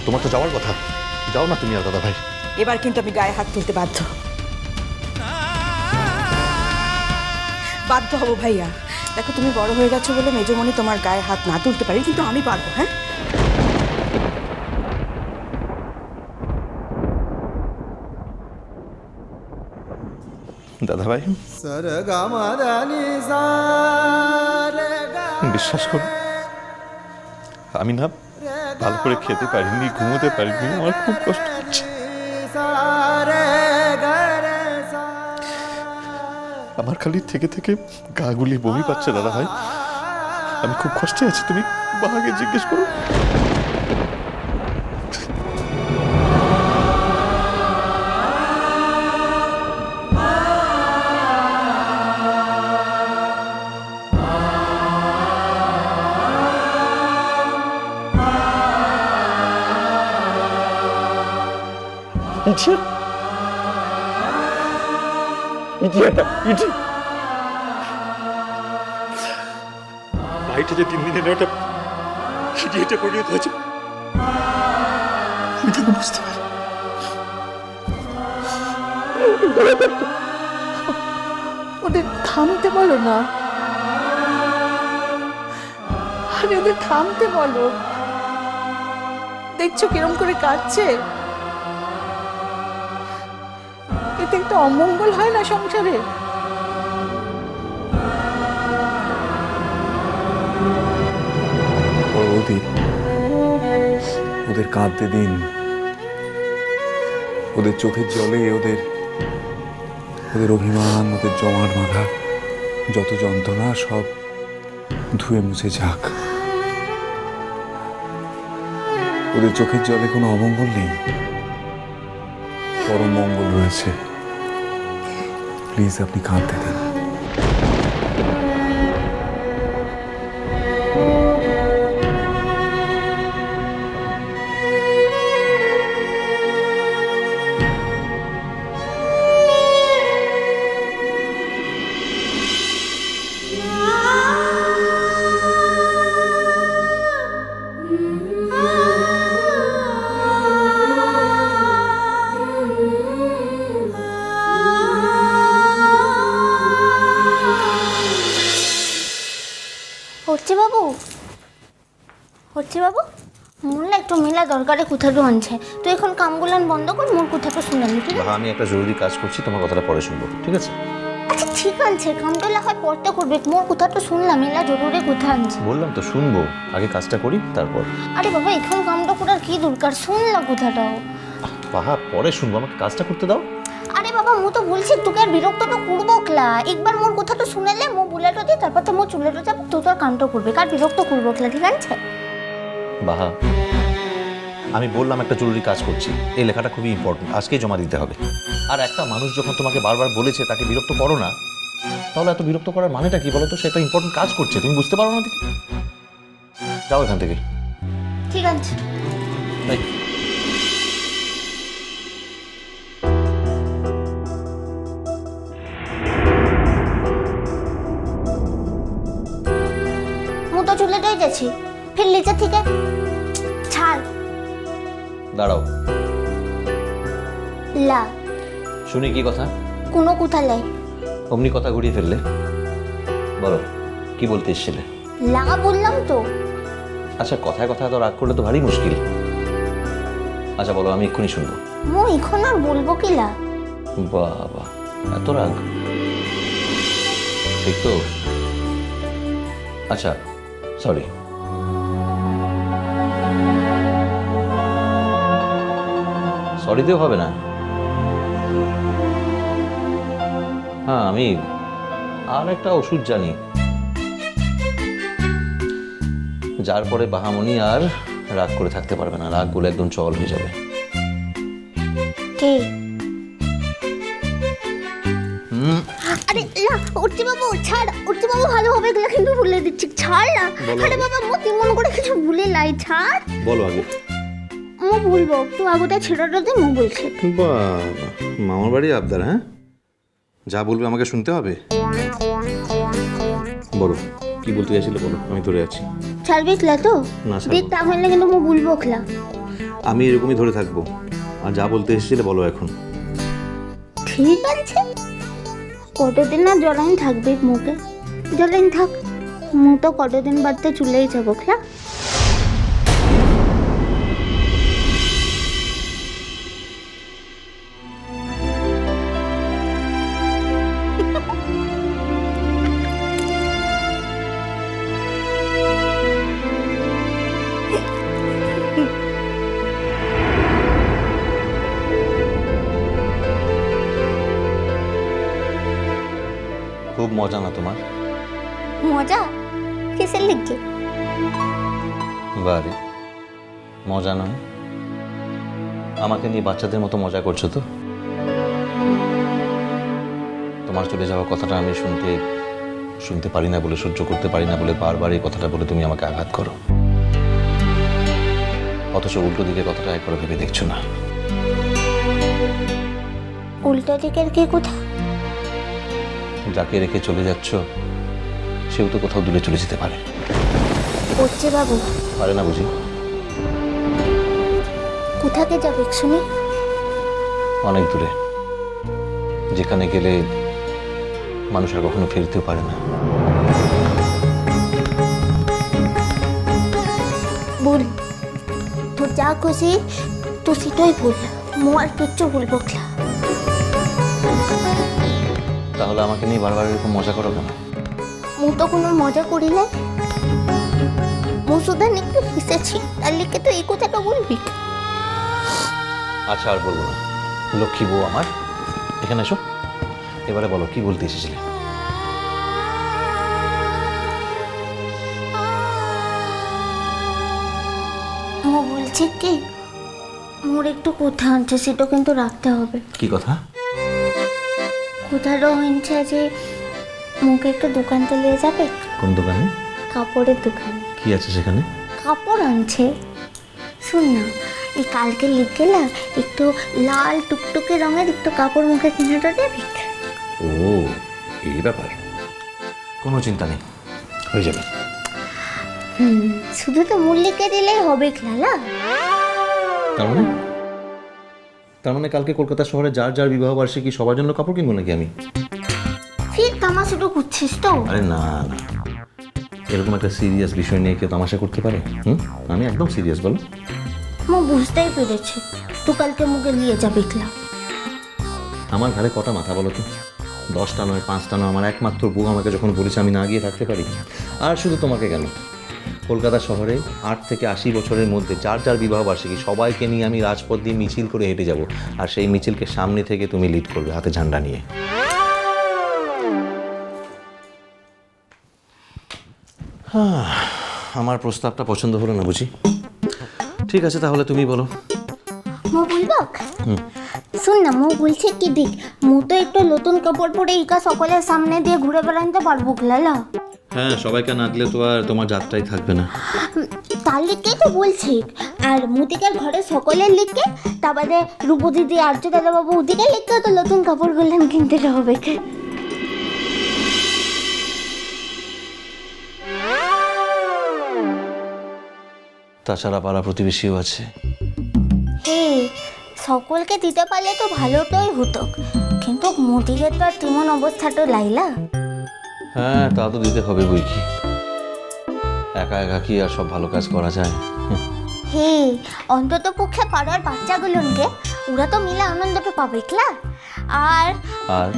তোমার তো যাওয়ার কথা, যাও না তুমি আর দাদা ভাই। এবার কিন্তু আমি গায়ে হাত তুলতে বাধ্য হব ভাইয়া। দেখো তুমি বড় হয়ে গেছো বলে মেজোমণি তোমার গায়ে হাত না তুলতে পারি, কিন্তু আমি পারবো। হ্যাঁ, দাদা ভাই বিশ্বাস করো, আমি না ভালো করে খেতে পারিনি, ঘুমোতে পারিনি, আমার খুব কষ্ট হচ্ছে। আমার খালি থেকে থেকে গা গুলিয়ে বমি পাচ্ছে দাদা ভাই, আমি খুব কষ্টে আছি। তুমি বাহাকে জিজ্ঞেস করো। ভাইটা যে 3 দিনের একটা ইডিয়েটে পরিণত হয়েছে, আমি তো বুঝতে পারি। ওদের থামতে বলো না, আরে ওদের থামতে বলো। দেখছো কিরম করে কাঁদছে, এতে একটা অমঙ্গল হয় না সংসারে? ওদের কাঁদতে দিন, ওদের চোখের জলে ওদের অভিমান, ওদের জমাট বাঁধা যত যন্ত্রণা সব ধুয়ে মুছে যাক। ওদের চোখের জলে কোনো অমঙ্গল নেই, পরম মঙ্গল রয়েছে। প্লিজ আপনি কাঁদতে দিন। হচ্ছে বাবু, মোর না একটু মেলা দরকারে কোথাও আনছে, তো এখন কামগুলান বন্ধ কর, মোর কোথাও শুনালি। ঠিক আছে, আমি একটা জরুরি কাজ করছি, তোমার কথাটা পরে শুনবো, ঠিক আছে? আচ্ছা ঠিক আছে, কামটা হয় পড়তে করবে, মোর কোথাও শুনলাম মেলা জরুরি কোথা আনছে। বললাম তো শুনবো, আগে কাজটা করি তারপর। আরে বাবা এখন কামটা করার কি দরকার, শুনলাম কোথাটাও। বাহা পরে শুনবো, আমাকে কাজটা করতে দাও। আরে বাবা মু তো বলছি তোকে আর বিরক্ত তো করবো ক্লা, একবার মোর কথাটা শুনেলে মো বুলেটো দিই, তারপর তো মোর চুলেটো যাবো, তো তোর কামটা করবে, কার বিরক্ত করবো ক্লা, ঠিক আছে? বাহা আমি বললাম একটা জরুরি কাজ করছি, এই লেখাটা খুবই ইম্পর্টেন্ট, আজকেই জমা দিতে হবে। আর একটা মানুষ যখন তোমাকে বারবার বলেছে তাকে বিরক্ত করো না, তাহলে এত বিরক্ত করার মানেটা কি বলো তো? সে একটা ইম্পর্টেন্ট কাজ করছে, তুমি বুঝতে পারো না? দেখি যাও এখান থেকে। ঠিক আছে। মু তো চুলেটাই যাচ্ছি, ফির নিচে থেকে ছাড়। দাঁড়াও, লা শুনি কি কথা? কোনো কোথা লাই অমনি কথা ঘুরিয়ে ফেললে, বলো কি বলতে এসেছিলে? লা বললাম তো। আচ্ছা কথায় কথায় তো রাগ করলে তো ভারী মুশকিল। আচ্ছা বলো, আমি এক্ষুনি শুনবো। মু এখন আর বলবো কি লা? বাবা এত রাগ, ঠিক তো? আচ্ছা সরি। সরিতেও হবে না। হ্যাঁ আমি আর একটা ওষুধ জানি, যার পরে বাহামণি আর রাগ করে থাকতে পারবে না, রাগগুলো একদম চল হয়ে যাবে। কে? আরে লা উঠতে বাবু ছাড়, উঠতে বাবু ভালো হবে এগুলো কিন্তু ভুলে দিচ্ছি, ছাড় না। আরে বাবা মো তেমন করে কিছু ভুলে লাই, ছাড়। বলো আগে। মো বলবো তুই আগোটা ছেড়াটা দে, মো বলছে। বাবা মামার বাড়ি আবদার, হ্যাঁ যা বলবে আমাকে শুনতে হবে। বলো কি বলতে চাইছিলে, বলো, আমি ধরে আছি। ছাড়বি ক্লা তো? না, ছাড়বো। দেখ তাহলে কিন্তু মো বলবো ক্লা। আমি এরকমই ধরে থাকবো, আর যা বলতে এসেছিলে বলো এখন। ঠিক আছে, কতদিন না জলাইন থাকবে মুখে, জলাইন থাক, মু তো কতদিন বাদতে চলেই যাবো খেলা। খুব মজা না তোমার? মজা কিসের লিখে? বারে মজা নয়, আমাকে নিয়ে বাচ্চাদের মতো মজা করছো তো। তোমার চলে যাওয়া কথাটা আমি শুনতে পারি না বলে, সহ্য করতে পারি না বলে বারবার এই কথাটা বলে তুমি আমাকে আঘাত করো, অথচ উল্টো দিকে কথাটা একবার ভেবে দেখছো না। উল্টো দিকের কে কোথা? যাকে রেখে চলে যাচ্ছ সেও তো কোথাও দূরে চলে যেতে পারে। করছে বাবু, পারে না বুঝি? কোথাকে যাবে শুনি? অনেক দূরে, যেখানে গেলে মানুষ আর কখনো ফিরতেও পারে না। বল, তোর যা খুশি তো সেটাই বল, মু আর কিচ্ছু বলবো না। তাহলে আমাকে নিয়ে বারবার এরকম মজা করো কেন? মু তো কোনো মজা করি না, মু শুধু একটু হেসেছি, তার লিখে তো এই কথাটা বলবি? আচ্ছা আর বলবো না, লক্ষ্মী বউ আমার, এখানে এসো, এবারে বলো কি বলতে এসেছিলে। মু বলছে কি, মোর একটু কথা আছে, সেটা কিন্তু রাখতে হবে। কি কথা? কোথাও হয়েছে যে মুখে একটু দোকানতে নিয়ে যাবে। কোন দোকানে? কাপড়ের দোকান। কি আছে সেখানে? কাপড় আনছে। শুন না, এই কালকে লিখে না একটু লাল টুকটুকে রঙের একটু কাপড় মুখে কিনাটা দেবে। ও এই ব্যাপার, কোনো চিন্তা নেই, হয়ে যাবে। শুধু তো মূল লিখে দিলেই হবে খেলা। তার মানে কালকে কলকাতা শহরে যার যার বিবাহ বার্ষিকী সবার জন্য কাপড় কিনবো নাকি আমি? ফির তামাশাটা করছিস তো? আরে না না, এরকম একটা সিরিয়াস বিষয় নিয়ে কেউ তামাশা করতে পারে? আমি একদম সিরিয়াস, বলো। মু বুঝতেই পেরেছি তুই কালকে মুখে নিয়ে যাবে খেলা। আমার ঘরে কটা মাথা বলো তো? 10টা নয়, 5টা নয়, আমার একমাত্র বউ আমাকে যখন বলেছে আমি না গিয়ে থাকতে পারি। আর শুধু তোমাকে কেন, কলকাতা শহরে 8 থেকে 80 বছরের মধ্যে যার যার বিবাহ বার্ষিকী সবাইকে নিয়ে আমি রাজপথ দিয়ে মিছিল করে হেঁটে যাব, আর সেই মিছিলকে সামনে থেকে তুমি লিড করবে হাতে ঝান্ডা নিয়ে। আমার প্রস্তাবটা পছন্দ হলো না বুঝি? ঠিক আছে তাহলে তুমি বলো। মু বলবো? শুন না, মু বলছে কি দেখ, মু তো একটু নতুন কাপড় পরে ইকা সকলের সামনে দিয়ে ঘুরে বেড়াতে পারবো খেলা। হ্যাঁ, সবাইকে না দিলে তো আর তোমার যাত্রাই থাকবে না। তার লিখে তো বলছি, আর মুদিকার ঘরে সকলের লিখে, তারপরে রূপ দিদি আর্য দাদা বাবু ওদিকে লিখতে তো নতুন কাপড় গুলো কিনতে হবে। তাছাড়া পাড়া প্রতিবেশীও আছে। হে, সকলকে দিতে পারলে তো ভালোটাই হতো, কিন্তু মুদিকের তো আর তেমন অবস্থাটা লাইলা। হ্যাঁ, তা তো দিতে হবে বই কি, একা একা কি আর সব ভালো কাজ করা যায়? হে, অন্তত পক্ষে পাড়ার বাচ্চাগুলোকে ওরা তো মিলে আনন্দটা পাবে ক্লা। আর আর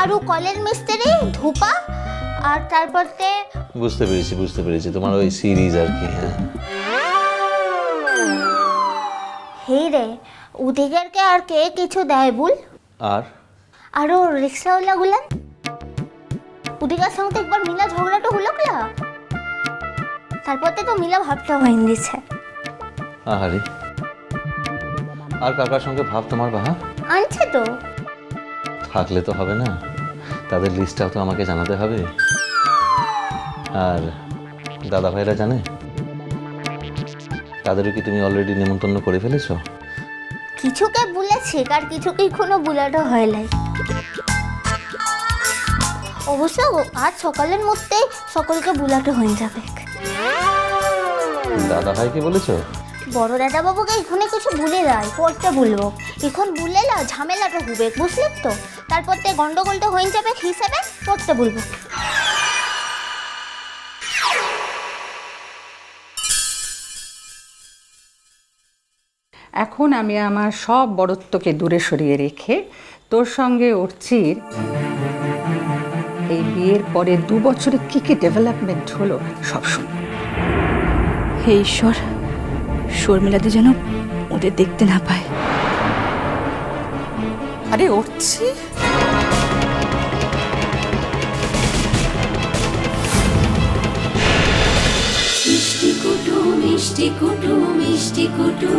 আরও কলের মিস্ত্রি ধোপা, আর তারপরে বুঝতে পেরেছি তোমার ওই সিরিজ আর কি। হ্যাঁ, হে রে, ওদিকেরকে আর কে কিছু দেয় বল? আর আরও রিক্সাওয়ালা গুলান ওদিকের সঙ্গে একবার মিলা ঝগড়াটা হলো ক্লা, তারপরে তো মিলা ভাবটা হয়ে দিচ্ছে। আহারে, আর কাকার সঙ্গে ভাব তোমার বাহা আনছে তো? থাকলে তো হবে না, তাদের লিস্টটাও তো আমাকে জানাতে হবে। আর দাদা ভাইরা জানে? তাদেরও কি তুমি অলরেডি নেমন্তন্ন করে ফেলেছো? কিছুকে বলেছে, আর কিছুকে কোনো বুলাটা হয় নাই। অবশ্য আজ সকালের মধ্যে সকলকে বুলাতে হয়ে যাবে। দাদা ভাইকে বলেছো? বড় দাদা বাবুকে এখানে কিছু বলে দেয়, পরতে বলবো। এখন বললে না ঝামেলাটা হবে, বুঝলেন তো? তারপর তো গন্ডগোলটা হয়ে যাবে হিসেবে, পড়তে বলবো। এখন আমি আমার সব বড়ত্বকে দূরে সরিয়ে রেখে তোর সঙ্গে অর্চির এই বিয়ের পরে 2 বছরে কি কি ডেভেলপমেন্ট হলো সব শুন। হে ঈশ্বর, শর্মিলাদি যেন ওদের দেখতে না পায়। আরে উঠছি। মিষ্টি কুটু মিষ্টি কুটু মিষ্টি কুটু